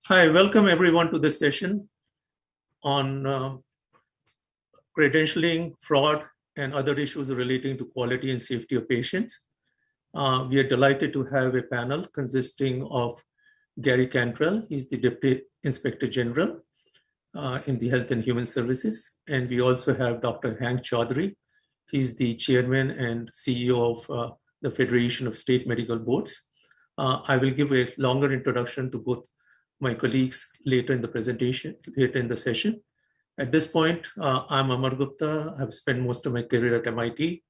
Hi, welcome everyone to this session on credentialing, fraud, and other issues relating to quality and safety of patients. We are delighted to have a panel consisting of Gary Cantrell. He's the Deputy Inspector General in the Health and Human Services. And we also have Dr. Hank Chaudhry. He's the Chairman and CEO of the Federation of State Medical Boards. I will give a longer introduction to both my colleagues later in the session. At this point, I'm Amar Gupta. I've spent most of my career at MIT,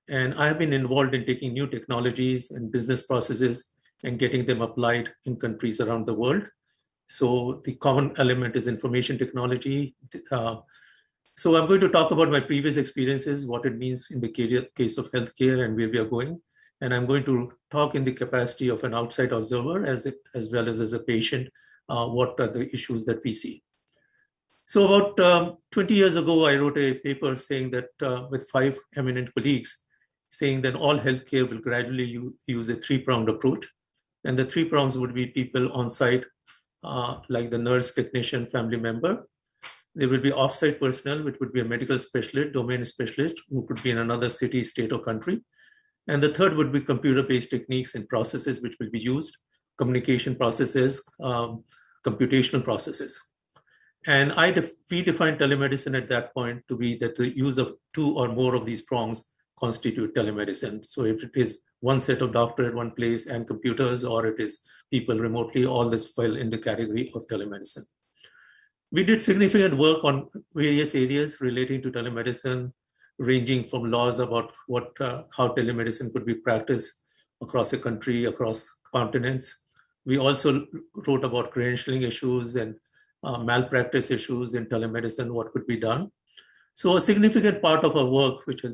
and I have been involved in taking new technologies and business processes and getting them applied in countries around the world. So the common element is information technology. So I'm going to talk about my previous experiences, what it means in the case of healthcare and where we are going. And I'm going to talk in the capacity of an outside observer as well as a patient, what are the issues that we see. So about 20 years ago, I wrote a paper saying that with 5 eminent colleagues, saying that all healthcare will gradually use a 3-pronged approach. And the 3 prongs would be people on site, like the nurse, technician, family member. There will be off-site personnel, which would be a medical specialist, domain specialist, who could be in another city, state, or country. And the third would be computer-based techniques and processes which will be used, communication processes, computational processes. And we defined telemedicine at that point to be that the use of 2 or more of these prongs constitute telemedicine. So if it is one set of doctor at one place and computers, or it is people remotely, all this fell in the category of telemedicine. We did significant work on various areas relating to telemedicine, ranging from laws about how telemedicine could be practiced across a country, across continents. We also wrote about credentialing issues and malpractice issues in telemedicine, what could be done. So a significant part of our work which we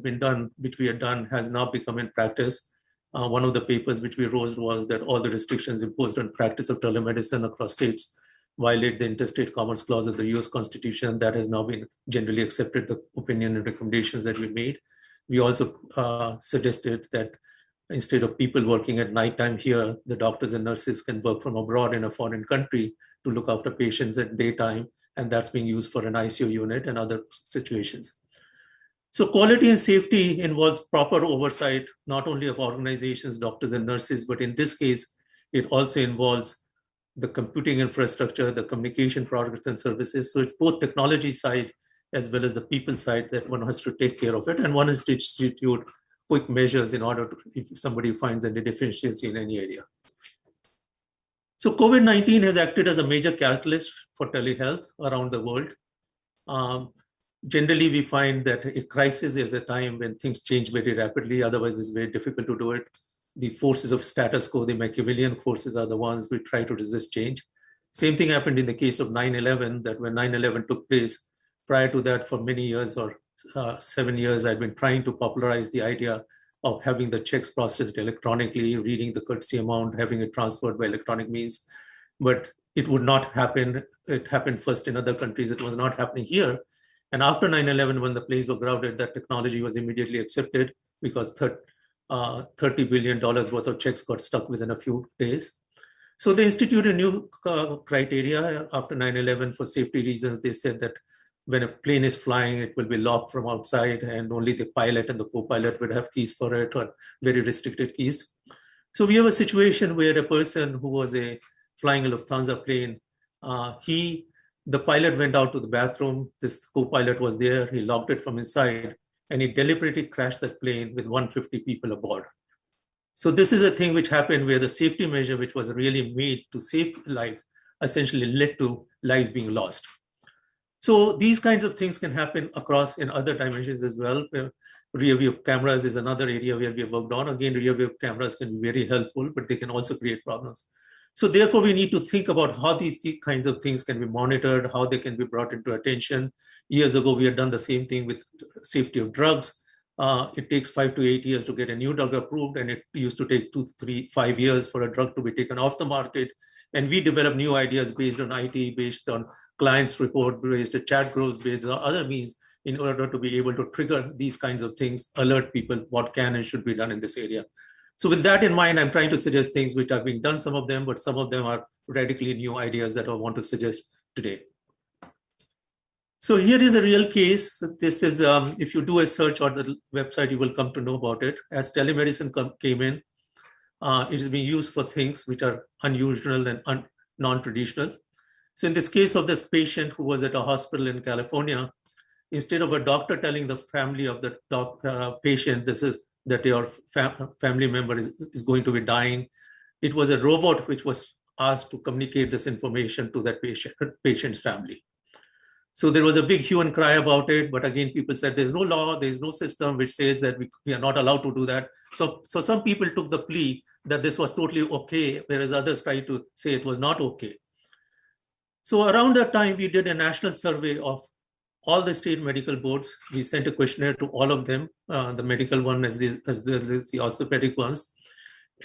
had done has now become in practice. One of the papers which we wrote was that all the restrictions imposed on practice of telemedicine across states violate the Interstate Commerce Clause of the US Constitution. That has now been generally accepted, the opinion and recommendations that we made. We also suggested that instead of people working at nighttime here, the doctors and nurses can work from abroad in a foreign country to look after patients at daytime, and that's being used for an ICU unit and other situations. So quality and safety involves proper oversight, not only of organizations, doctors and nurses, but in this case, it also involves the computing infrastructure, the communication products and services. So it's both technology side as well as the people side that one has to take care of it. And one has to institute quick measures in order to, if somebody finds any deficiency in any area. So COVID-19 has acted as a major catalyst for telehealth around the world. Generally, we find that a crisis is a time when things change very rapidly. Otherwise, it's very difficult to do it. The forces of status quo, the Machiavellian forces, are the ones we try to resist change. Same thing happened in the case of 9/11, that when 9/11 took place, prior to that, for many years or 7 years, I'd been trying to popularize the idea of having the checks processed electronically, reading the courtesy amount, having it transferred by electronic means. But it would not happen. It happened first in other countries. It was not happening here. And after 9/11, when the place was crowded, that technology was immediately accepted because $30 billion worth of checks got stuck within a few days. So they instituted new criteria after 9/11 for safety reasons. They said that when a plane is flying, it will be locked from outside and only the pilot and the co-pilot would have keys for it, or very restricted keys. So we have a situation where a person who was flying a Lufthansa plane, the pilot went out to the bathroom, this co-pilot was there, he locked it from inside, and he deliberately crashed that plane with 150 people aboard. So this is a thing which happened where the safety measure, which was really made to save life, essentially led to lives being lost. So these kinds of things can happen across in other dimensions as well. Rear view cameras is another area where we have worked on. Again, rear view cameras can be very helpful, but they can also create problems. So therefore, we need to think about how these kinds of things can be monitored, how they can be brought into attention. Years ago, we had done the same thing with safety of drugs. It takes 5 to 8 years to get a new drug approved, and it used to take 2, 3, 5 years for a drug to be taken off the market. And we developed new ideas based on IT, based on clients' report, based on chat groups, based on other means, in order to be able to trigger these kinds of things, alert people what can and should be done in this area. So with that in mind, I'm trying to suggest things which are being done, some of them, but some of them are radically new ideas that I want to suggest today. So here is a real case. This is, if you do a search on the website, you will come to know about it. As telemedicine came in, it is being used for things which are unusual and non-traditional. So in this case of this patient who was at a hospital in California, instead of a doctor telling the family of the patient, this is that your family member is going to be dying, it was a robot which was asked to communicate this information to that patient's family. So there was a big hue and cry about it. But again, people said there's no law, there's no system which says that we are not allowed to do that. So some people took the plea that this was totally okay, whereas others tried to say it was not okay. So around that time, we did a national survey of all the state medical boards. We sent a questionnaire to all of them, the medical one as the orthopedic ones.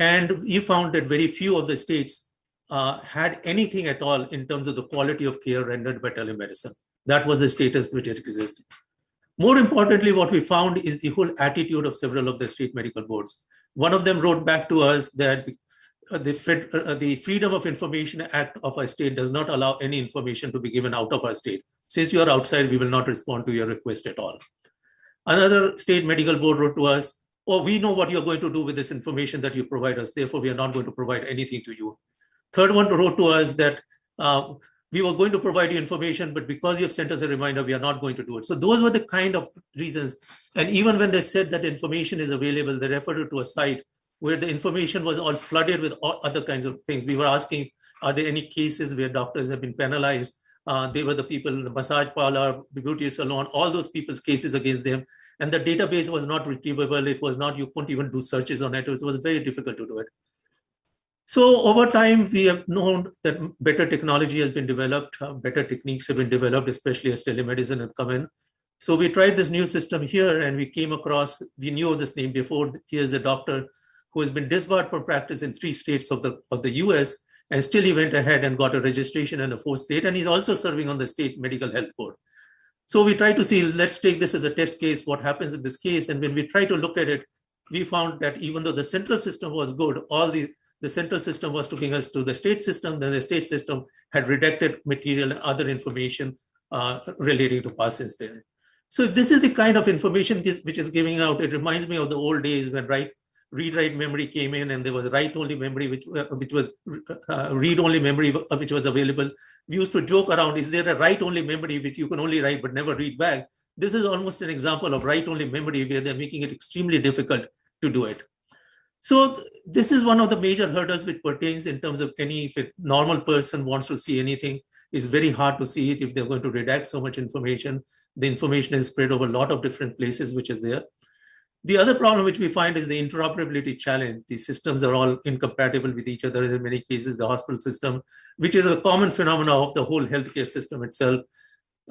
And we found that very few of the states had anything at all in terms of the quality of care rendered by telemedicine. That was the status which existed. More importantly, what we found is the whole attitude of several of the state medical boards. One of them wrote back to us that the Freedom of Information Act of our state does not allow any information to be given out of our state. Since you are outside, we will not respond to your request at all. Another state medical board wrote to us, oh, we know what you're going to do with this information that you provide us, therefore we are not going to provide anything to you. Third one wrote to us that we were going to provide you information, but because you have sent us a reminder, we are not going to do it. So those were the kind of reasons. And even when they said that information is available, they referred to a site where the information was all flooded with all other kinds of things. We were asking, are there any cases where doctors have been penalized? They were the people in the massage parlor, the beauty salon, all those people's cases against them. And the database was not retrievable. It was not, you couldn't even do searches on it. It was very difficult to do it. So over time, we have known that better technology has been developed, better techniques have been developed, especially as telemedicine have come in. So we tried this new system here and we came across, we knew of this name before. Here's a doctor who has been disbarred from practice in 3 states of the US, and still he went ahead and got a registration in a 4th state, and he's also serving on the state medical health board. So we tried to see, let's take this as a test case, what happens in this case. And when we tried to look at it, we found that even though the central system was good, all the central system was taking us to the state system, then the state system had redacted material and other information relating to past incidents. So if this is the kind of information which is giving out, it reminds me of the old days when read-write memory came in and there was write-only memory, which was read-only memory which was available. We used to joke around, is there a write-only memory which you can only write but never read back? This is almost an example of write-only memory where they're making it extremely difficult to do it. So this is one of the major hurdles which pertains in terms of if a normal person wants to see anything, it's very hard to see it if they're going to redact so much information. The information is spread over a lot of different places, which is there. The other problem which we find is the interoperability challenge. The systems are all incompatible with each other in many cases, the hospital system, which is a common phenomenon of the whole healthcare system itself.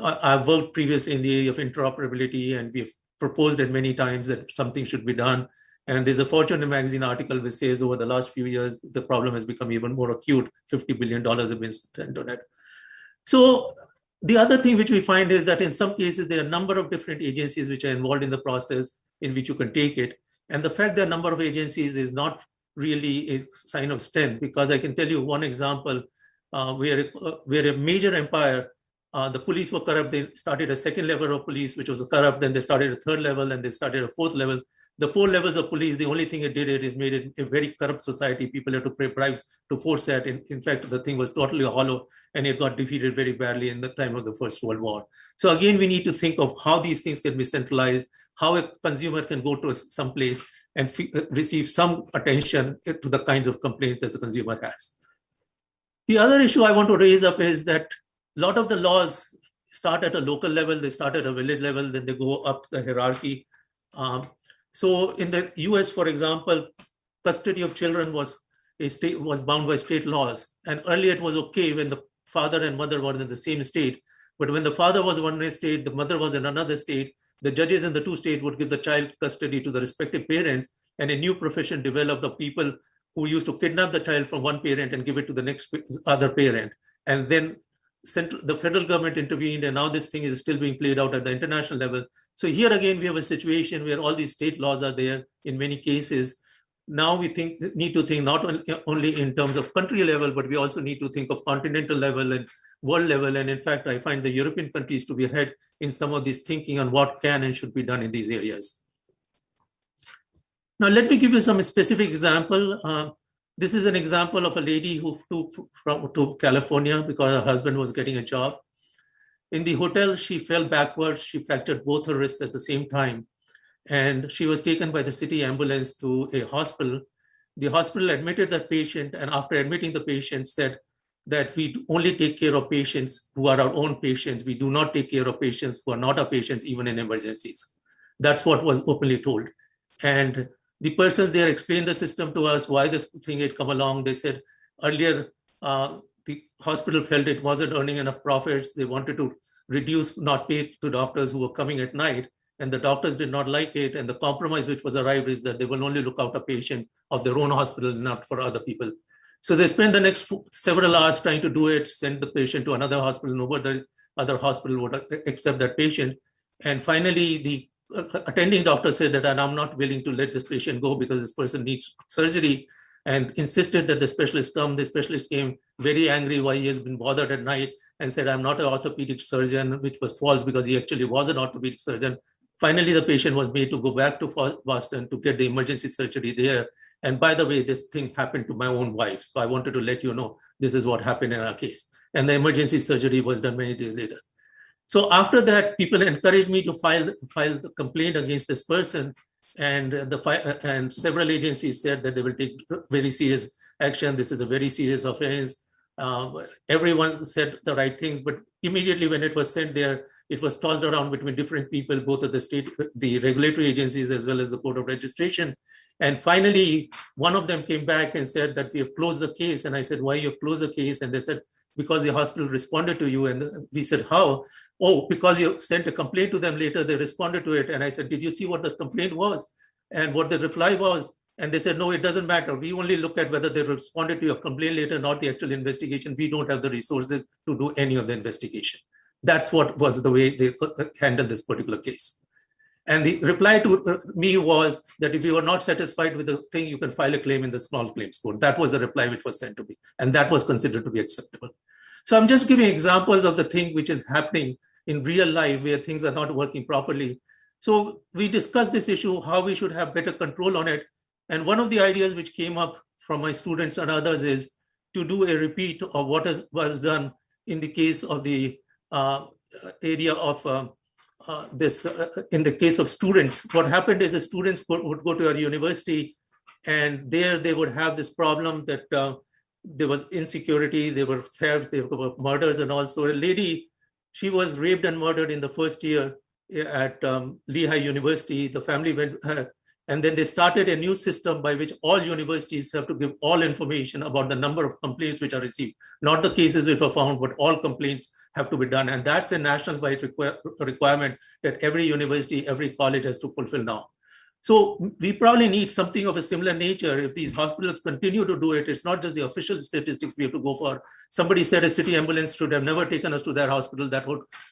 I've worked previously in the area of interoperability, and we've proposed it many times that something should be done. And there's a Fortune magazine article which says over the last few years, the problem has become even more acute. $50 billion have been spent on it. So the other thing which we find is that in some cases, there are a number of different agencies which are involved in the process in which you can take it. And the fact that a number of agencies is not really a sign of strength, because I can tell you one example where a major empire, the police were corrupt. They started a 2nd level of police, which was corrupt. Then they started a 3rd level and they started a 4th level. The 4 levels of police, the only thing it did is made it a very corrupt society. People had to pay bribes to force that. In fact, the thing was totally hollow and it got defeated very badly in the time of the First World War. So again, we need to think of how these things can be centralized, how a consumer can go to some place and receive some attention to the kinds of complaints that the consumer has. The other issue I want to raise up is that a lot of the laws start at a local level, they start at a village level, then they go up the hierarchy. So in the US, for example, custody of children was bound by state laws. And earlier it was okay when the father and mother were in the same state. But when the father was in one state, the mother was in another state, the judges in the 2 states would give the child custody to the respective parents. And a new profession developed of people who used to kidnap the child from one parent and give it to the next other parent. And then the federal government intervened, and now this thing is still being played out at the international level. So here again, we have a situation where all these state laws are there in many cases, now we need to think not only in terms of country level, but we also need to think of continental level and world level. And in fact, I find the European countries to be ahead in some of this thinking on what can and should be done in these areas. Now, let me give you some specific example. This is an example of a lady who flew to California because her husband was getting a job. In the hotel, she fell backwards. She fractured both her wrists at the same time. And she was taken by the city ambulance to a hospital. The hospital admitted the patient, and after admitting the patient, said that we only take care of patients who are our own patients. We do not take care of patients who are not our patients, even in emergencies. That's what was openly told. And the persons there explained the system to us, why this thing had come along. They said earlier, the hospital felt it wasn't earning enough profits. They wanted to reduce, not pay to doctors who were coming at night. And the doctors did not like it. And the compromise which was arrived is that they will only look after patients of their own hospital, not for other people. So they spent the next several hours trying to do it, send the patient to another hospital. Nobody other hospital would accept that patient. And finally, the attending doctor said that I'm not willing to let this patient go because this person needs surgery, and insisted that the specialist come. The specialist came very angry why he has been bothered at night and said, I'm not an orthopedic surgeon, which was false because he actually was an orthopedic surgeon. Finally, the patient was made to go back to Boston to get the emergency surgery there. And by the way, this thing happened to my own wife. So I wanted to let you know this is what happened in our case. And the emergency surgery was done many days later. So after that, people encouraged me to file the complaint against this person. And several agencies said that they will take very serious action. This is a very serious offense. Everyone said the right things, but immediately when it was sent there, it was tossed around between different people, both at the state, the regulatory agencies, as well as the Board of Registration. And finally, one of them came back and said that we have closed the case. And I said, why you have closed the case? And they said, because the hospital responded to you. And we said, how? Oh, because you sent a complaint to them later, they responded to it. And I said, did you see what the complaint was and what the reply was? And they said, no, it doesn't matter. We only look at whether they responded to your complaint later, not the actual investigation. We don't have the resources to do any of the investigation. That's what was the way they handled this particular case. And the reply to me was that if you are not satisfied with the thing, you can file a claim in the small claims court. That was the reply which was sent to me. And that was considered to be acceptable. So I'm just giving examples of the thing which is happening in real life where things are not working properly. So we discussed this issue, how we should have better control on it. And one of the ideas which came up from my students and others is to do a repeat of what was done in the case of the area of in the case of students. What happened is the students would go to our university, and there they would have this problem that there was insecurity, there were thefts, there were murders, and also a lady, she was raped and murdered in the first year at Lehigh University. The family went, and then they started a new system by which all universities have to give all information about the number of complaints which are received, not the cases which were found, but all complaints have to be done. And that's a national-wide requirement that every university, every college has to fulfill now. So we probably need something of a similar nature. If these hospitals continue to do it, it's not just the official statistics we have to go for. Somebody said a city ambulance should have never taken us to their hospital. That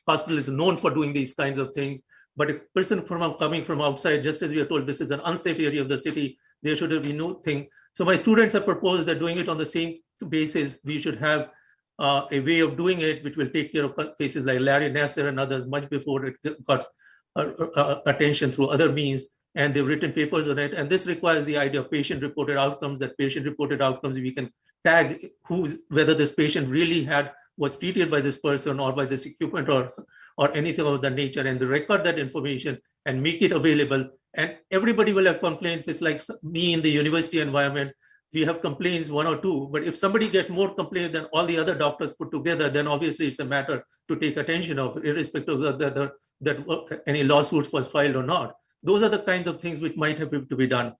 hospital is known for doing these kinds of things. But a person coming from outside, just as we are told, this is an unsafe area of the city, there should be no thing. So my students have proposed that doing it on the same basis, we should have a way of doing it, which will take care of cases like Larry Nassar and others much before it got attention through other means. And they've written papers on it. And this requires the idea of patient-reported outcomes, that patient-reported outcomes, we can tag whether this patient really was treated by this person or by this equipment or anything of that nature, and they record that information and make it available. And everybody will have complaints. It's like me in the university environment. We have complaints, one or two, but if somebody gets more complaints than all the other doctors put together, then obviously it's a matter to take attention of, irrespective of that any lawsuit was filed or not. Those are the kinds of things which might have to be done.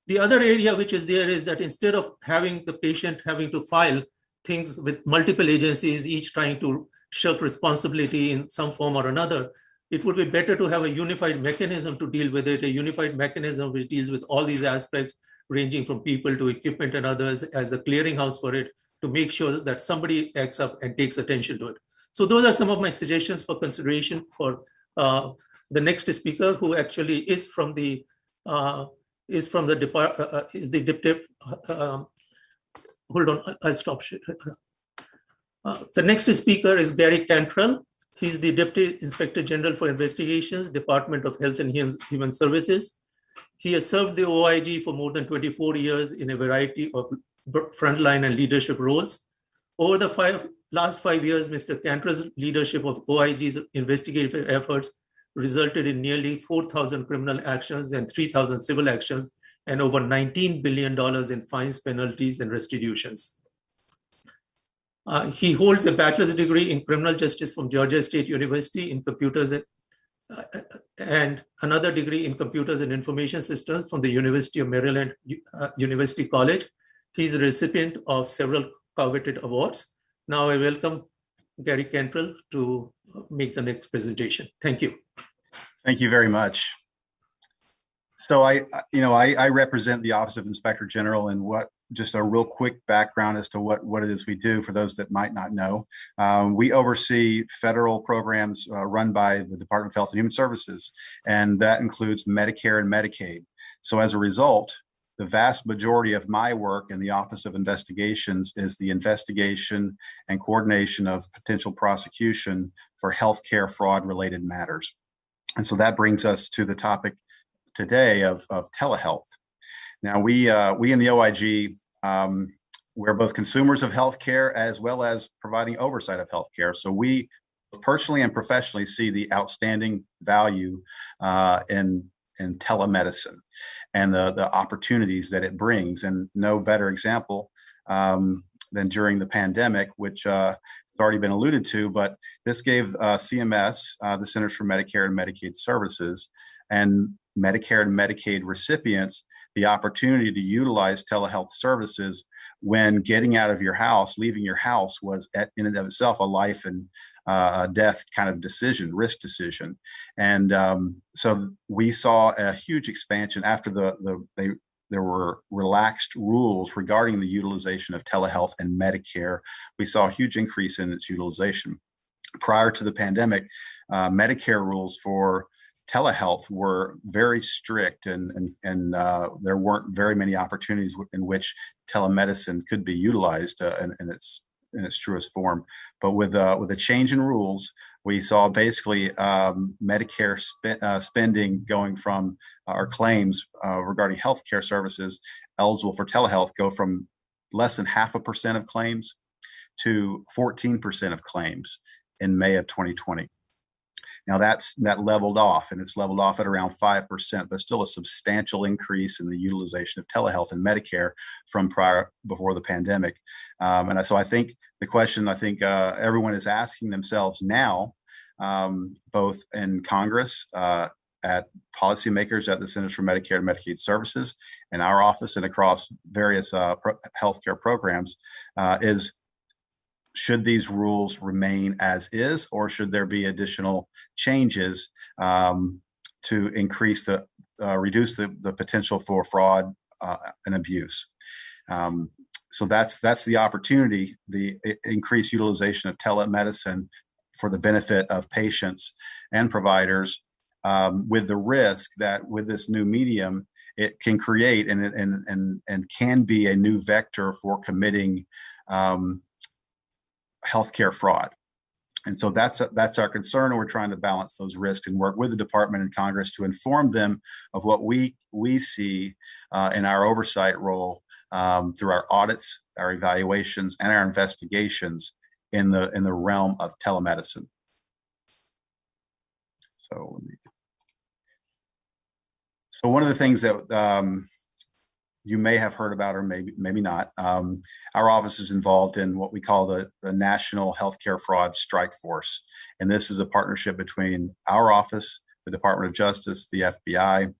The other area which is there is that instead of having the patient having to file things with multiple agencies, each trying to shirk responsibility in some form or another, it would be better to have a unified mechanism to deal with it, a unified mechanism which deals with all these aspects, ranging from people to equipment and others, as a clearinghouse for it, to make sure that somebody acts up and takes attention to it. So those are some of my suggestions for consideration for the next speaker, who actually is from the is from the is the deputy. Hold on, I'll stop. The next speaker is Gary Cantrell. He's the Deputy Inspector General for Investigations, Department of Health and Human Services. He has served the OIG for more than 24 years in a variety of frontline and leadership roles. Over the last 5 years, Mr. Cantrell's leadership of OIG's investigative efforts resulted in nearly 4,000 criminal actions and 3,000 civil actions and over $19 billion in fines, penalties, and restitutions. He holds a bachelor's degree in criminal justice from Georgia State University in computers and another degree in computers and information systems from the University of Maryland University College. He's a recipient of several coveted awards. Now I welcome Gary Cantrell to make the next presentation. Thank you. Thank you very much. So I represent the Office of Inspector General, and just a real quick background as to what it is we do for those that might not know. We oversee federal programs run by the Department of Health and Human Services, and that includes Medicare and Medicaid. So as a result, the vast majority of my work in the Office of Investigations is the investigation and coordination of potential prosecution for healthcare fraud-related matters. And so that brings us to the topic today of telehealth. Now, we in the OIG, we're both consumers of healthcare as well as providing oversight of healthcare. So we personally and professionally see the outstanding value in telemedicine and the opportunities that it brings. And no better example than during the pandemic, which has already been alluded to, but this gave CMS, the Centers for Medicare and Medicaid Services, and Medicare and Medicaid recipients the opportunity to utilize telehealth services when getting out of your house, leaving your house was in and of itself a life and death kind of decision, risk decision. And so we saw a huge expansion after there were relaxed rules regarding the utilization of telehealth and Medicare. We saw a huge increase in its utilization. Prior to the pandemic, Medicare rules for telehealth were very strict, and there weren't very many opportunities in which telemedicine could be utilized in its truest form. But with a change in rules, we saw basically Medicare spending going from our claims regarding healthcare services eligible for telehealth go from less than 0.5% of claims to 14% of claims in May of 2020. Now that leveled off, and it's leveled off at around 5%, but still a substantial increase in the utilization of telehealth and Medicare from before the pandemic. So I think the question everyone is asking themselves now, both in Congress, at policymakers at the Centers for Medicare and Medicaid Services, in our office, and across various healthcare programs, is should these rules remain as is, or should there be additional changes to increase reduce the potential for fraud and abuse? So that's the opportunity, the increased utilization of telemedicine for the benefit of patients and providers, with the risk that with this new medium, it can create and can be a new vector for committing healthcare fraud. And so that's our concern, and we're trying to balance those risks and work with the department and Congress to inform them of what we see in our oversight role through our audits, our evaluations, and our investigations in the realm of telemedicine. So one of the things that you may have heard about, or maybe not, our office is involved in what we call the National Healthcare Fraud Strike Force. And this is a partnership between our office, the Department of Justice, the FBI,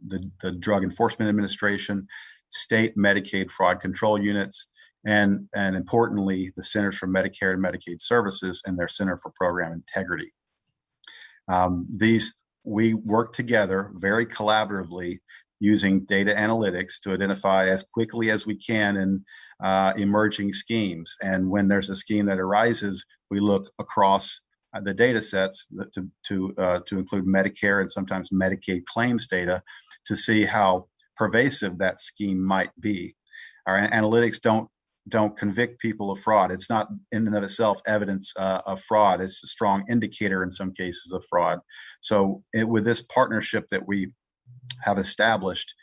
the Drug Enforcement Administration, state Medicaid fraud control units, and importantly, the Centers for Medicare and Medicaid Services and their Center for Program Integrity. We work together very collaboratively using data analytics to identify as quickly as we can in emerging schemes. And when there's a scheme that arises, we look across the data sets to include Medicare and sometimes Medicaid claims data to see how pervasive that scheme might be. Our analytics don't convict people of fraud. It's not in and of itself evidence of fraud. It's a strong indicator in some cases of fraud. So with this partnership that we have established,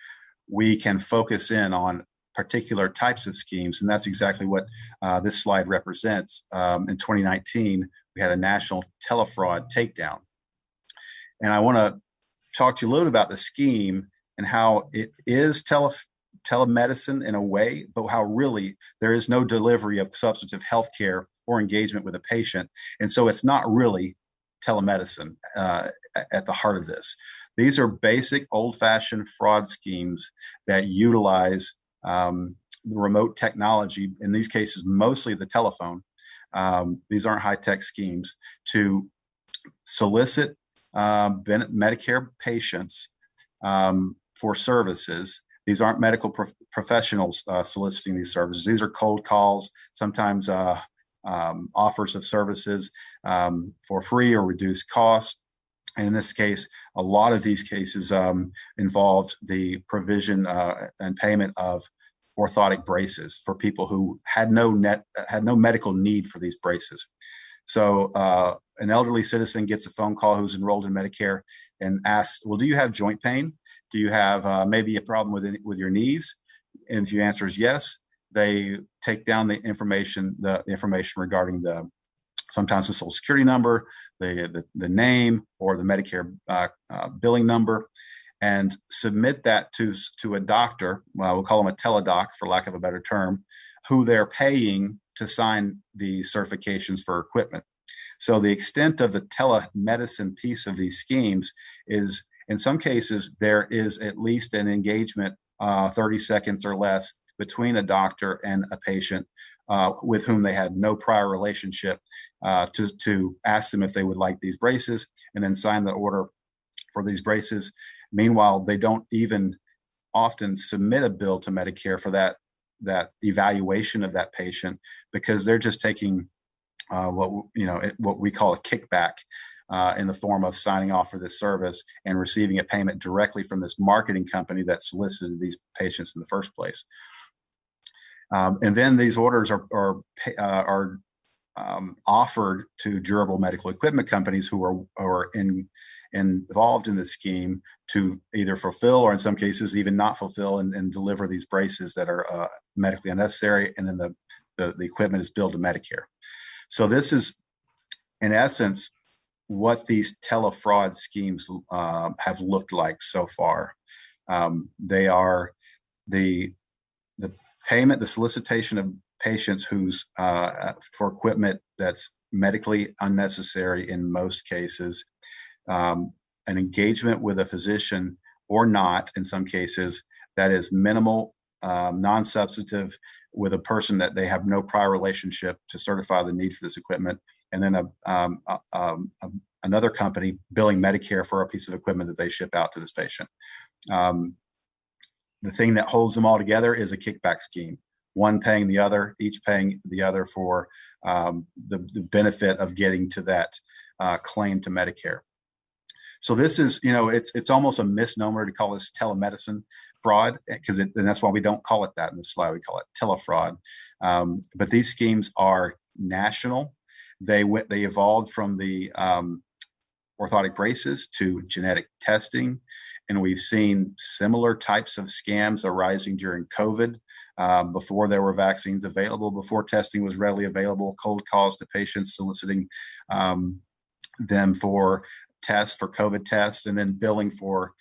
we can focus in on particular types of schemes. And that's exactly what this slide represents. In 2019, we had a national TELEFRAUD takedown. And I want to talk to you a little bit about the scheme and how it is telemedicine in a way, but how really there is no delivery of substantive health care or engagement with a patient. And so it's not really telemedicine at the heart of this. These are basic old-fashioned fraud schemes that utilize remote technology, in these cases, mostly the telephone. These aren't high-tech schemes to solicit Medicare patients for services. These aren't medical professionals soliciting these services. These are cold calls, sometimes offers of services for free or reduced cost. And in this case, a lot of these cases involved the provision and payment of orthotic braces for people who had no medical need for these braces. So an elderly citizen gets a phone call who's enrolled in Medicare and asks, well, do you have joint pain? Do you have maybe a problem with your knees? And if your answer is yes, they take down the information regarding sometimes the Social Security number, the name, or the Medicare billing number, and submit that to a doctor. Well, we'll call them a teledoc, for lack of a better term, who they're paying to sign the certifications for equipment. So the extent of the telemedicine piece of these schemes is, in some cases, there is at least an engagement, 30 seconds or less, between a doctor and a patient with whom they had no prior relationship, to ask them if they would like these braces and then sign the order for these braces. Meanwhile, they don't even often submit a bill to Medicare for that evaluation of that patient, because they're just taking what we call a kickback in the form of signing off for this service and receiving a payment directly from this marketing company that solicited these patients in the first place. And then these orders are offered to durable medical equipment companies who are involved in the scheme to either fulfill, or in some cases even not fulfill, and deliver these braces that are medically unnecessary, and then the equipment is billed to Medicare. So this is, in essence, what these telefraud schemes have looked like so far. They are the payment, the solicitation of patients who's for equipment that's medically unnecessary in most cases, an engagement with a physician or not in some cases that is minimal, non-substantive, with a person that they have no prior relationship to certify the need for this equipment, and then another company billing Medicare for a piece of equipment that they ship out to this patient. The thing that holds them all together is a kickback scheme, one paying the other, each paying the other for the benefit of getting to that claim to Medicare. So this is, it's almost a misnomer to call this telemedicine fraud, and that's why we don't call it that in this slide. We call it telefraud. But these schemes are national. They evolved from the orthotic braces to genetic testing, and we've seen similar types of scams arising during COVID, before there were vaccines available, before testing was readily available, cold calls to patients soliciting them for tests, for COVID tests, and then billing for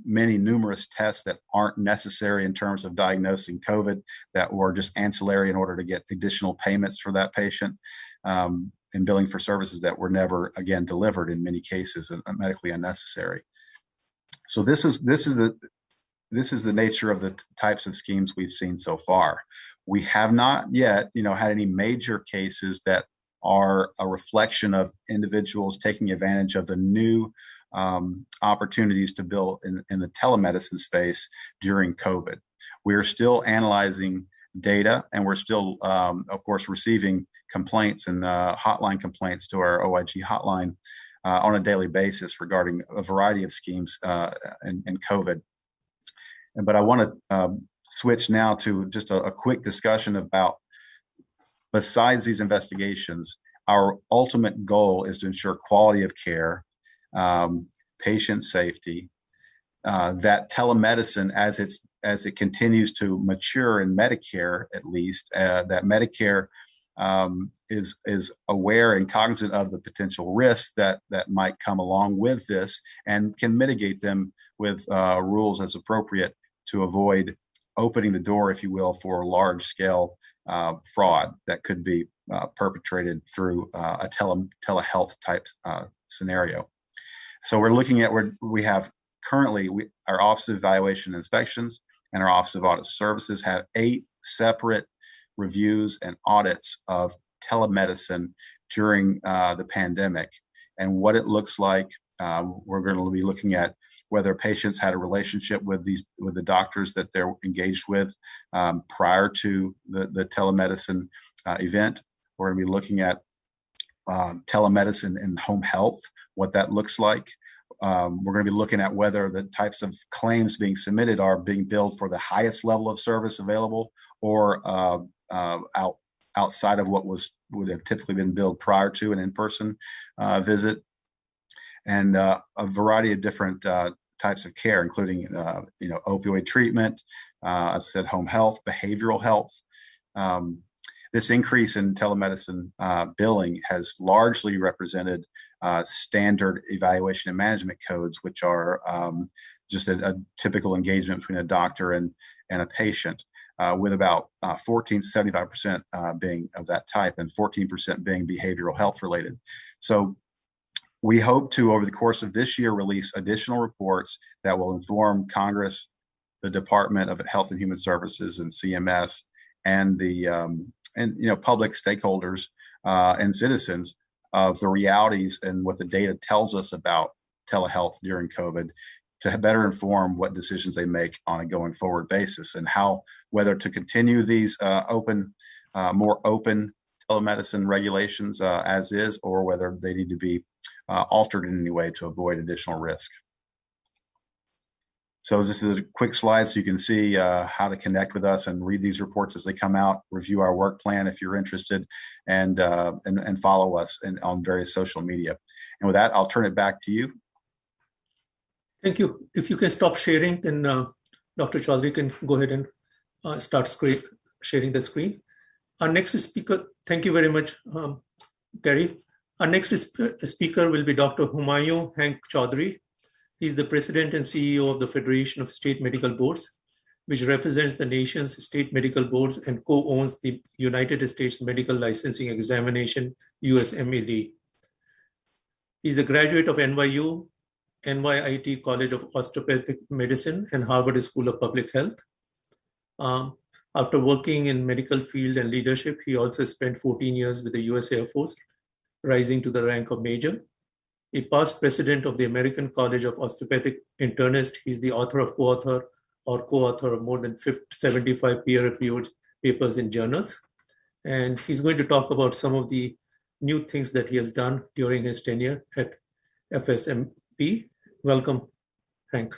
numerous tests that aren't necessary in terms of diagnosing COVID, that were just ancillary in order to get additional payments for that patient, and billing for services that were never, again, delivered in many cases and medically unnecessary. So this is the nature of the types of schemes we've seen so far. We have not yet, had any major cases that are a reflection of individuals taking advantage of the new opportunities to bill in the telemedicine space during COVID. We're still analyzing data, and we're still, of course, receiving complaints and hotline complaints to our OIG hotline on a daily basis regarding a variety of schemes in COVID. But I want to switch now to just a quick discussion about, besides these investigations, our ultimate goal is to ensure quality of care, patient safety, that telemedicine, as it continues to mature in Medicare, at least, that Medicare is aware and cognizant of the potential risks that might come along with this, and can mitigate them with rules as appropriate to avoid opening the door, if you will, for large-scale fraud that could be perpetrated through a telehealth type scenario. So we're looking at where we have currently our Office of Evaluation and Inspections and our Office of Audit Services have 8 separate reviews and audits of telemedicine during the pandemic, and what it looks like. We're going to be looking at whether patients had a relationship with the doctors that they're engaged with prior to the telemedicine event. We're going to be looking at telemedicine in home health, what that looks like. We're going to be looking at whether the types of claims being submitted are being billed for the highest level of service available, or outside of what would have typically been billed prior to an in-person visit, and a variety of different types of care, including opioid treatment, as I said, home health, behavioral health. This increase in telemedicine billing has largely represented standard evaluation and management codes, which are just a typical engagement between a doctor and a patient, with about 14 to 75% being of that type, and 14% being behavioral health related. So we hope to, over the course of this year, release additional reports that will inform Congress, the Department of Health and Human Services, and CMS, and the public stakeholders and citizens of the realities and what the data tells us about telehealth during COVID, to better inform what decisions they make on a going forward basis, and whether to continue these more open telemedicine regulations as is, or whether they need to be altered in any way to avoid additional risk. So this is a quick slide so you can see how to connect with us and read these reports as they come out, review our work plan if you're interested, and follow us on various social media. And with that, I'll turn it back to you. Thank you. If you can stop sharing, then Dr. Chaudhry can go ahead and start sharing the screen. Our next speaker, thank you very much, Gary. Our next speaker will be Dr. Humayun Hank Chaudhry. He's the president and CEO of the Federation of State Medical Boards, which represents the nation's state medical boards and co-owns the United States Medical Licensing Examination, USMLE. He's a graduate of NYU, NYIT College of Osteopathic Medicine, and Harvard School of Public Health. After working in medical field and leadership, he also spent 14 years with the US Air Force, rising to the rank of major. A past president of the American College of Osteopathic Internists, he's the author of co-author of more than 75 peer-reviewed papers in journals. And he's going to talk about some of the new things that he has done during his tenure at FSMB. Welcome, Hank.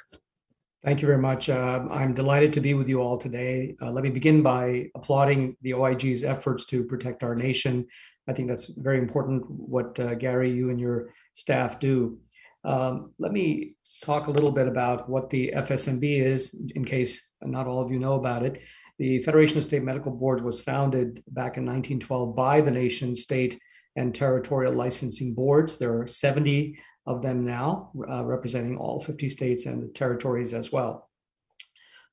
Thank you very much. I'm delighted to be with you all today. Let me begin by applauding the OIG's efforts to protect our nation. I think that's very important what, Gary, you and your staff do. Let me talk a little bit about what the FSMB is, in case not all of you know about it. The Federation of State Medical Boards was founded back in 1912 by the nation's state and territorial licensing boards. There are 70 of them now, representing all 50 states and the territories as well.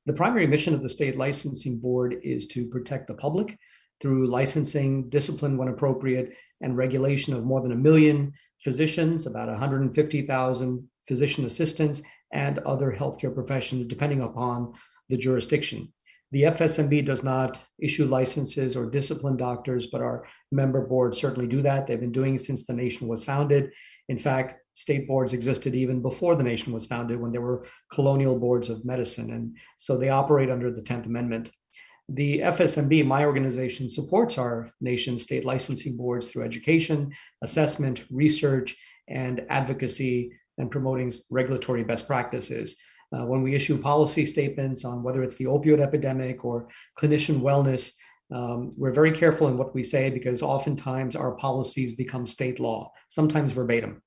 The primary mission of the State Licensing Board is to protect the public through licensing, discipline when appropriate, and regulation of more than 1 million physicians, about 150,000 physician assistants, and other healthcare professions, depending upon the jurisdiction. The FSMB does not issue licenses or discipline doctors, but our member boards certainly do that. They've been doing it since the nation was founded. In fact, state boards existed even before the nation was founded, when there were colonial boards of medicine. And so they operate under the 10th Amendment. The FSMB, my organization, supports our nation's state licensing boards through education, assessment, research, and advocacy and promoting regulatory best practices. When we issue policy statements on whether it's the opioid epidemic or clinician wellness, we're very careful in what we say because oftentimes our policies become state law, sometimes verbatim.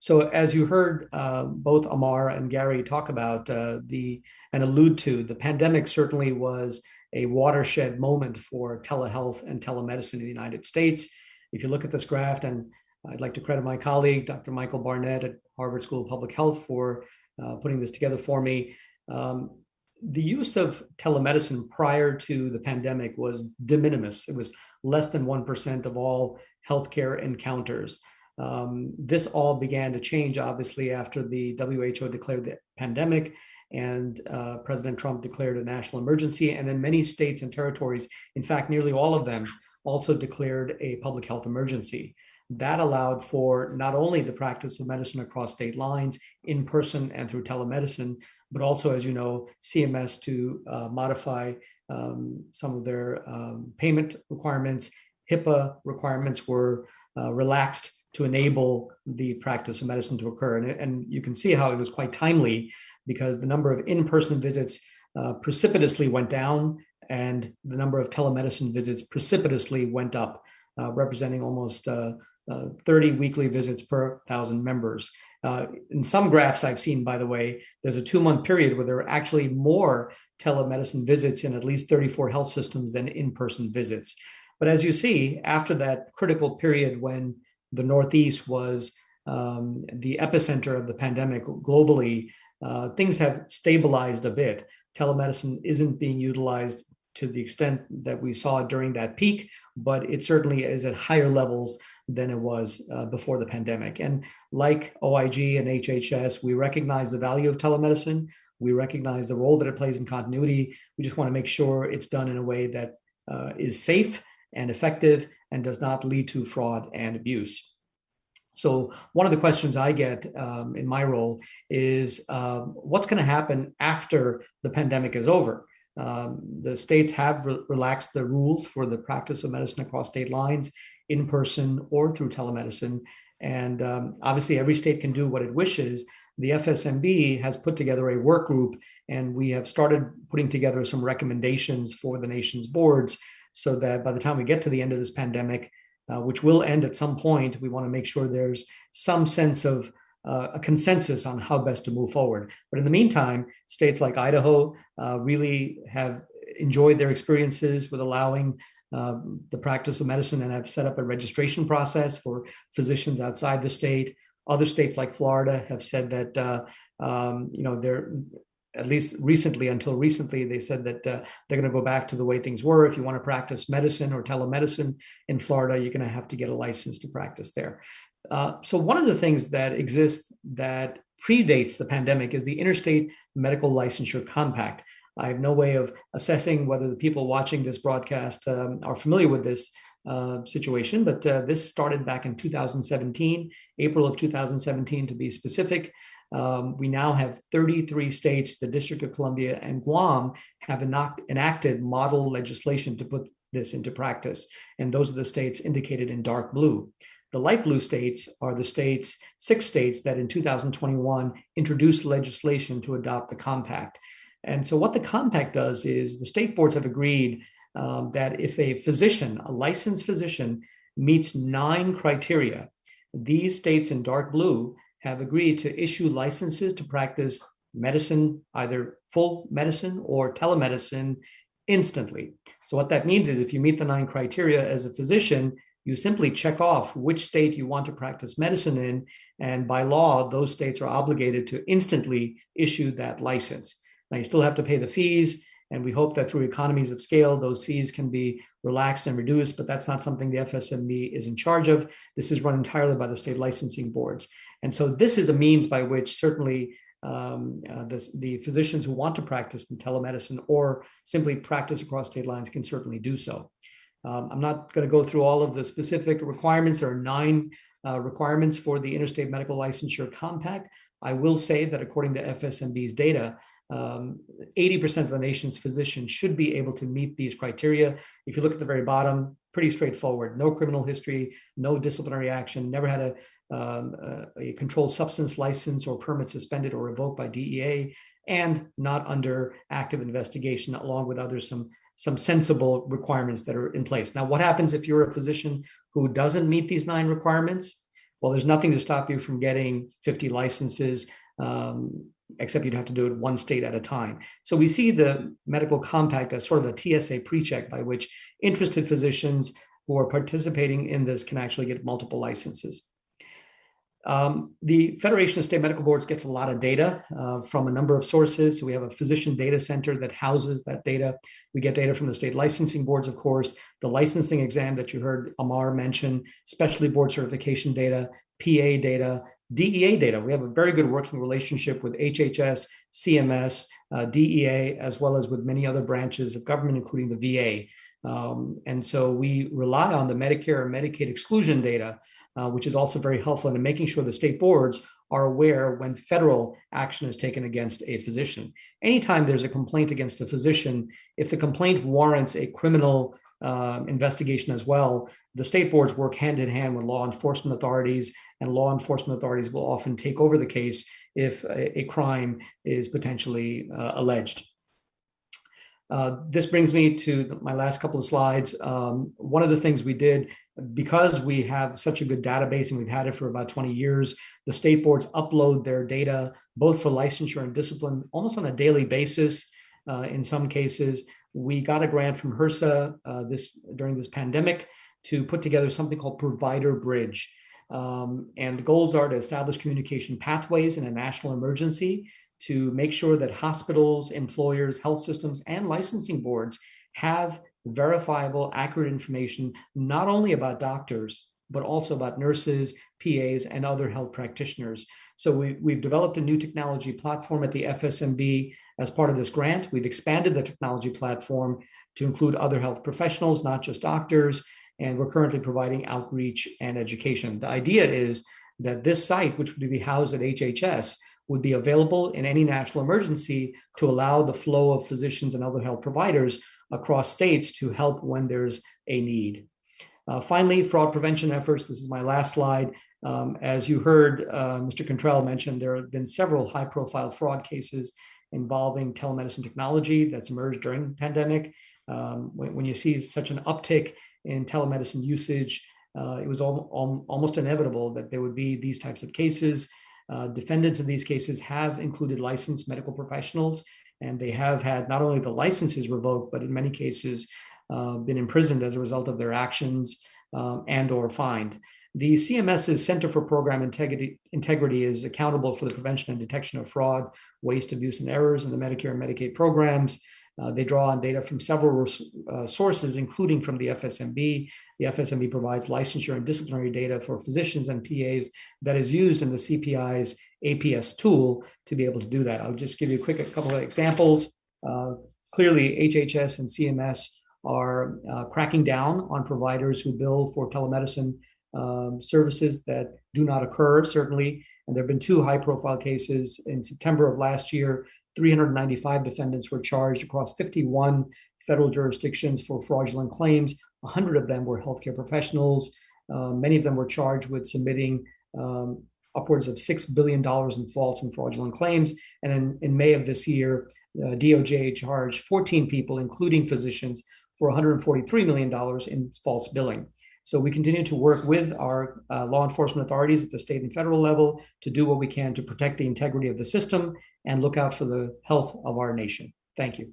So as you heard both Amar and Gary talk about and allude to, the pandemic certainly was a watershed moment for telehealth and telemedicine in the United States. If you look at this graph, and I'd like to credit my colleague, Dr. Michael Barnett at Harvard School of Public Health for putting this together for me. The use of telemedicine prior to the pandemic was de minimis. It was less than 1% of all healthcare encounters. This all began to change, obviously, after the WHO declared the pandemic and President Trump declared a national emergency. And then many states and territories, in fact, nearly all of them, also declared a public health emergency. That allowed for not only the practice of medicine across state lines, in person and through telemedicine, but also, as you know, CMS to modify some of their payment requirements. HIPAA requirements were relaxed to enable the practice of medicine to occur. And you can see how it was quite timely because the number of in-person visits precipitously went down and the number of telemedicine visits precipitously went up, representing almost 30 weekly visits per 1,000 members. In some graphs I've seen, by the way, there's a 2-month period where there are actually more telemedicine visits in at least 34 health systems than in-person visits. But as you see, after that critical period when the Northeast was the epicenter of the pandemic globally, things have stabilized a bit. Telemedicine isn't being utilized to the extent that we saw during that peak, but it certainly is at higher levels than it was before the pandemic. And like OIG and HHS, we recognize the value of telemedicine. We recognize the role that it plays in continuity. We just want to make sure it's done in a way that is safe and effective and does not lead to fraud and abuse. So one of the questions I get in my role is what's going to happen after the pandemic is over? The states have relaxed the rules for the practice of medicine across state lines, in person or through telemedicine. And obviously every state can do what it wishes. The FSMB has put together a work group, and we have started putting together some recommendations for the nation's boards so that by the time we get to the end of this pandemic, which will end at some point, we want to make sure there's some sense of a consensus on how best to move forward. But in the meantime, states like Idaho really have enjoyed their experiences with allowing the practice of medicine and have set up a registration process for physicians outside the state. Other states like Florida have said that, they're, at least recently, until recently, they said that they're going to go back to the way things were. If you want to practice medicine or telemedicine in Florida, you're going to have to get a license to practice there. So one of the things that exists that predates the pandemic is the Interstate Medical Licensure Compact. I have no way of assessing whether the people watching this broadcast are familiar with this situation, but this started back in 2017, April of 2017 to be specific. We now have 33 states, the District of Columbia and Guam have enacted model legislation to put this into practice. And those are the states indicated in dark blue. The light blue states are the 6 states that in 2021 introduced legislation to adopt the compact. And so what the compact does is the state boards have agreed that if a physician, a licensed physician, meets 9 criteria, these states in dark blue have agreed to issue licenses to practice medicine, either full medicine or telemedicine, instantly. So what that means is if you meet the 9 criteria as a physician, you simply check off which state you want to practice medicine in, and by law, those states are obligated to instantly issue that license. Now, you still have to pay the fees, and we hope that through economies of scale, those fees can be relaxed and reduced, but that's not something the FSMB is in charge of. This is run entirely by the state licensing boards. And so this is a means by which certainly the physicians who want to practice in telemedicine or simply practice across state lines can certainly do so. I'm not going to go through all of the specific requirements. There are 9 requirements for the Interstate Medical Licensure Compact. I will say that according to FSMB's data, 80% of the nation's physicians should be able to meet these criteria. If you look at the very bottom, pretty straightforward. No criminal history, no disciplinary action, never had a controlled substance license or permit suspended or revoked by DEA, and not under active investigation, along with others, some sensible requirements that are in place. Now, what happens if you're a physician who doesn't meet these 9 requirements? Well, there's nothing to stop you from getting 50 licenses, except you'd have to do it one state at a time. So we see the medical compact as sort of a TSA pre-check by which interested physicians who are participating in this can actually get multiple licenses. The Federation of State Medical Boards gets a lot of data from a number of sources. So we have a physician data center that houses that data. We get data from the state licensing boards, of course, the licensing exam that you heard Amar mention, specialty board certification data, PA data, DEA data. We have a very good working relationship with HHS, CMS, DEA, as well as with many other branches of government, including the VA. And so we rely on the Medicare and Medicaid exclusion data, which is also very helpful in making sure the state boards are aware when federal action is taken against a physician. Anytime there's a complaint against a physician, if the complaint warrants a criminal investigation as well, the state boards work hand in hand with law enforcement authorities, and law enforcement authorities will often take over the case if a crime is potentially alleged. This brings me to my last couple of slides. One of the things we did, because we have such a good database and we've had it for about 20 years, the state boards upload their data, both for licensure and discipline, almost on a daily basis. In some cases, we got a grant from HRSA during this pandemic to put together something called Provider Bridge. And the goals are to establish communication pathways in a national emergency to make sure that hospitals, employers, health systems, and licensing boards have verifiable, accurate information, not only about doctors, but also about nurses, PAs, and other health practitioners. So we've developed a new technology platform at the FSMB as part of this grant. We've expanded the technology platform to include other health professionals, not just doctors, and we're currently providing outreach and education. The idea is that this site, which would be housed at HHS, would be available in any national emergency to allow the flow of physicians and other health providers across states to help when there's a need. Finally, fraud prevention efforts. This is my last slide. As you heard Mr. Cantrell mention, there have been several high-profile fraud cases involving telemedicine technology that's emerged during the pandemic. When you see such an uptick in telemedicine usage, it was almost inevitable that there would be these types of cases. Defendants in these cases have included licensed medical professionals, and they have had not only the licenses revoked, but in many cases been imprisoned as a result of their actions and or fined. The CMS's Center for Program Integrity is accountable for the prevention and detection of fraud, waste, abuse, and errors in the Medicare and Medicaid programs. They draw on data from several sources, including from the FSMB. The FSMB provides licensure and disciplinary data for physicians and PAs that is used in the CPI's APS tool to be able to do that. I'll just give you a couple of examples. Clearly, HHS and CMS are cracking down on providers who bill for telemedicine services that do not occur, certainly. And there have been 2 high-profile cases. In September of last year, 395 defendants were charged across 51 federal jurisdictions for fraudulent claims. 100 of them were healthcare professionals. Many of them were charged with submitting upwards of $6 billion in false and fraudulent claims. And in May of this year, DOJ charged 14 people, including physicians, for $143 million in false billing. So we continue to work with our law enforcement authorities at the state and federal level to do what we can to protect the integrity of the system and look out for the health of our nation. Thank you.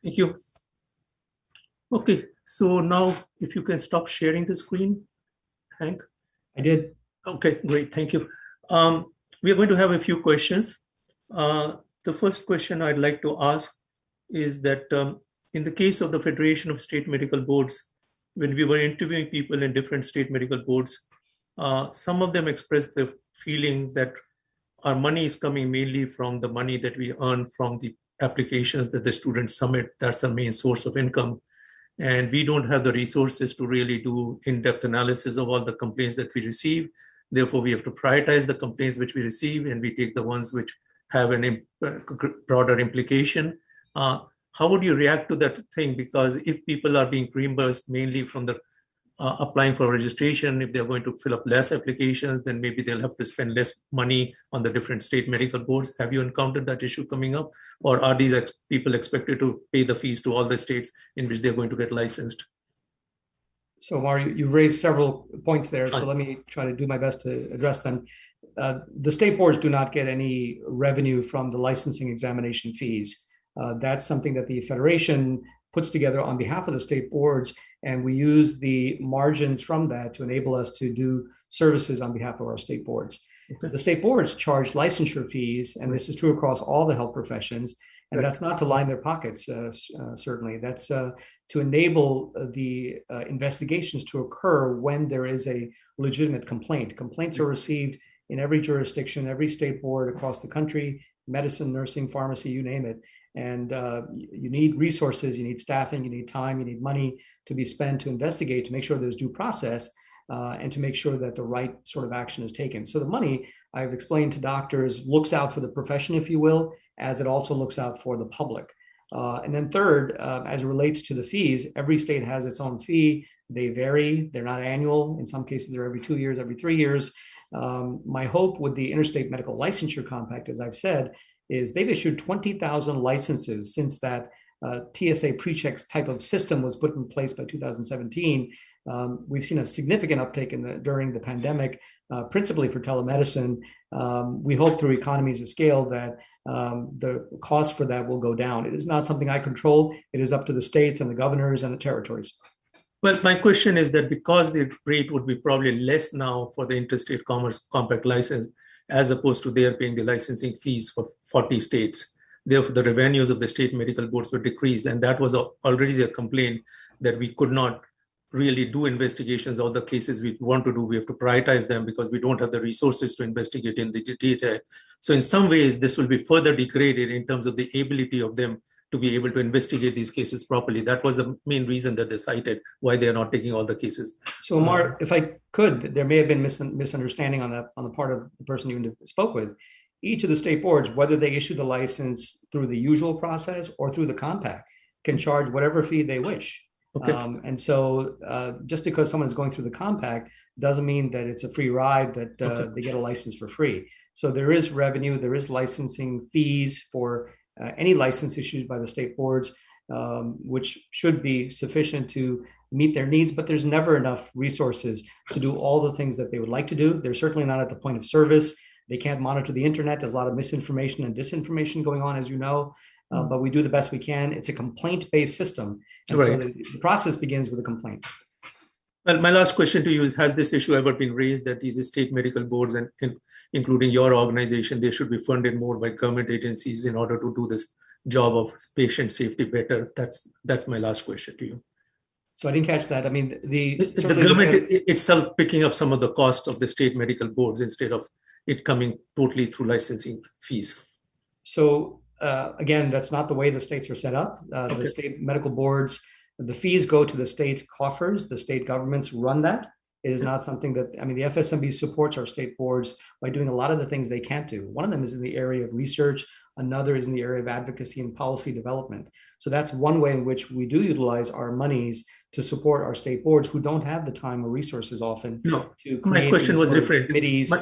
Thank you. Okay, so now if you can stop sharing the screen, Hank. I did. Okay, great, thank you. We are going to have a few questions. The first question I'd like to ask is that in the case of the Federation of State Medical Boards, when we were interviewing people in different state medical boards, some of them expressed the feeling that our money is coming mainly from the money that we earn from the applications that the students submit. That's our main source of income. And we don't have the resources to really do in-depth analysis of all the complaints that we receive. Therefore, we have to prioritize the complaints which we receive, and we take the ones which have a broader implication. how would you react to that thing? Because if people are being reimbursed mainly from the applying for registration, if they're going to fill up less applications, then maybe they'll have to spend less money on the different state medical boards. Have you encountered that issue coming up? Or are these people expected to pay the fees to all the states in which they're going to get licensed? So, Amar, you've raised several points there, so let me try to do my best to address them. The state boards do not get any revenue from the licensing examination fees. That's something that the Federation puts together on behalf of the state boards, and we use the margins from that to enable us to do services on behalf of our state boards. Okay. The state boards charge licensure fees, and this is true across all the health professions, and that's not to line their pockets, certainly. That's to enable the investigations to occur when there is a legitimate complaint. Complaints are received in every jurisdiction, every state board across the country, medicine, nursing, pharmacy, you name it. And you need resources, you need staffing, you need time, you need money to be spent to investigate, to make sure there's due process, and to make sure that the right sort of action is taken. So the money, I've explained to doctors, looks out for the profession, if you will, as it also looks out for the public. And then third, as it relates to the fees, every state has its own fee. They vary. They're not annual. In some cases, they're every 2 years, every 3 years. My hope with the Interstate Medical Licensure Compact, as I've said, is they've issued 20,000 licenses since that TSA pre-checks type of system was put in place by 2017. We've seen a significant uptake during the pandemic, principally for telemedicine. We hope through economies of scale that the cost for that will go down. It is not something I control. It is up to the states and the governors and the territories. Well, my question is that because the rate would be probably less now for the Interstate Commerce Compact license, as opposed to they are paying the licensing fees for 40 states. Therefore, the revenues of the state medical boards were decreased. And that was already their complaint that we could not really do investigations. All the cases we want to do, we have to prioritize them because we don't have the resources to investigate in the data. So in some ways, this will be further degraded in terms of the ability of them to be able to investigate these cases properly. That was the main reason that they cited why they are not taking all the cases. So, Amar, if I could, there may have been misunderstanding on the part of the person you spoke with. Each of the state boards, whether they issue the license through the usual process or through the compact, can charge whatever fee they wish. Okay. And so just because someone is going through the compact doesn't mean that it's a free ride, that they get a license for free. So there is revenue, there is licensing fees for any license issued by the state boards, which should be sufficient to meet their needs, but there's never enough resources to do all the things that they would like to do. They're certainly not at the point of service. They can't monitor the internet. There's a lot of misinformation and disinformation going on, as you know, but we do the best we can. It's a complaint-based system. And so the process begins with a complaint. Well, my last question to you is, has this issue ever been raised that these state medical boards, and including your organization, they should be funded more by government agencies in order to do this job of patient safety better? That's my last question to you. So I didn't catch that. I mean, the government itself picking up some of the cost of the state medical boards instead of it coming totally through licensing fees. So again, that's not the way the states are set up. The state medical boards, the fees go to the state coffers. The state governments run that. It is not something that, I mean, the FSMB supports our state boards by doing a lot of the things they can't do. One of them is in the area of research. Another is in the area of advocacy and policy development. So that's one way in which we do utilize our monies to support our state boards who don't have the time or resources often to create. My question was different. Committees.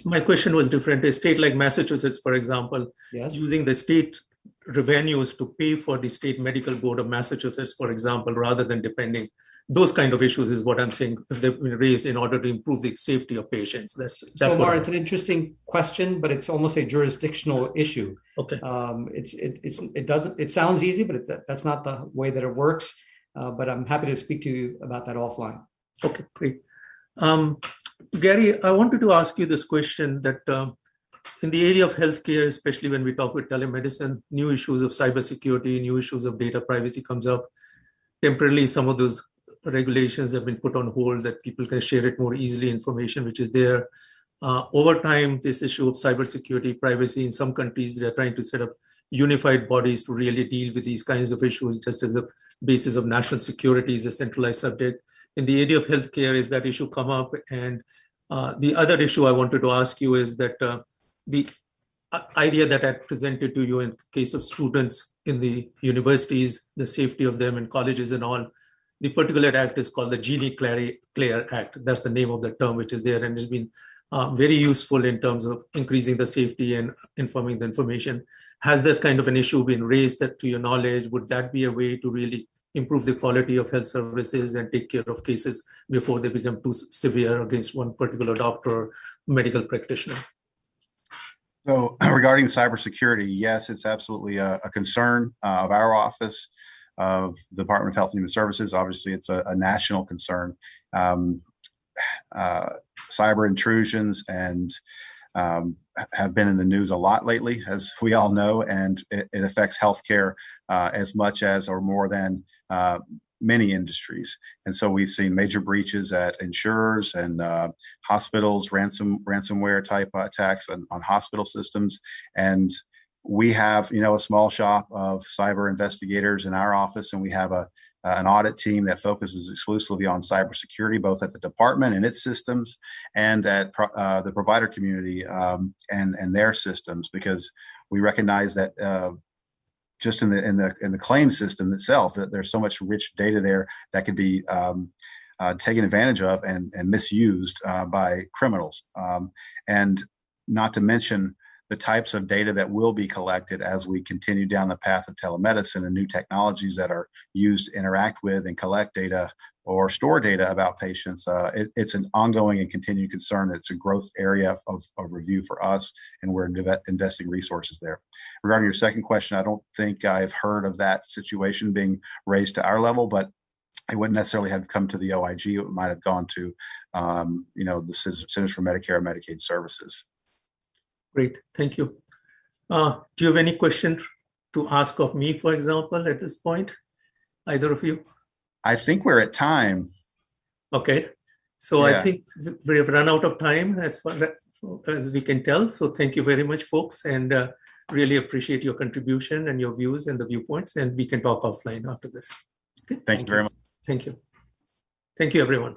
My question was different. A state like Massachusetts, for example, using the state revenues to pay for the state medical board of Massachusetts, for example, rather than depending. Those kind of issues is what I'm saying, if they've been raised in order to improve the safety of patients. That's Amar, it's an interesting question, but it's almost a jurisdictional issue. Okay. It sounds easy, but that's not the way that it works. But I'm happy to speak to you about that offline. Okay, great. Gary, I wanted to ask you this question that in the area of healthcare, especially when we talk with telemedicine, new issues of cybersecurity, new issues of data privacy comes up. Temporarily, some of those regulations have been put on hold that people can share it more easily, information which is there. Over time, this issue of cybersecurity, privacy, in some countries, they're trying to set up unified bodies to really deal with these kinds of issues, just as the basis of national security is a centralized subject. In the area of healthcare, is that issue come up? And the other issue I wanted to ask you is that the idea that I presented to you in case of students in the universities, the safety of them in colleges and all. The particular act is called the Genie-Claire Act. That's the name of the term which is there, and it's been very useful in terms of increasing the safety and informing the information. Has that kind of an issue been raised that, to your knowledge? Would that be a way to really improve the quality of health services and take care of cases before they become too severe against one particular doctor or medical practitioner? So regarding cybersecurity, yes, it's absolutely a concern of our office, of the Department of Health and Human Services. Obviously, it's a national concern. Cyber intrusions and have been in the news a lot lately, as we all know, and it affects healthcare as much as or more than many industries. And so we've seen major breaches at insurers and hospitals, ransomware type attacks on hospital systems. And we have, a small shop of cyber investigators in our office, and we have an audit team that focuses exclusively on cybersecurity, both at the department and its systems, and at the provider community and their systems, because we recognize that just in the claim system itself, that there's so much rich data there that could be taken advantage of and misused by criminals, and not to mention the types of data that will be collected as we continue down the path of telemedicine and new technologies that are used to interact with and collect data or store data about patients. It's an ongoing and continued concern. It's a growth area of review for us, and we're investing resources there. Regarding your second question, I don't think I've heard of that situation being raised to our level, but it wouldn't necessarily have come to the OIG. It might have gone to, the Centers for Medicare and Medicaid Services. Great, thank you. Do you have any questions to ask of me, for example, at this point? Either of you? I think we're at time. Okay, so Yeah. I think we have run out of time as far as we can tell. So thank you very much, folks, and really appreciate your contribution and your views and the viewpoints, and we can talk offline after this. Okay. Thank you very much. Thank you. Thank you, everyone.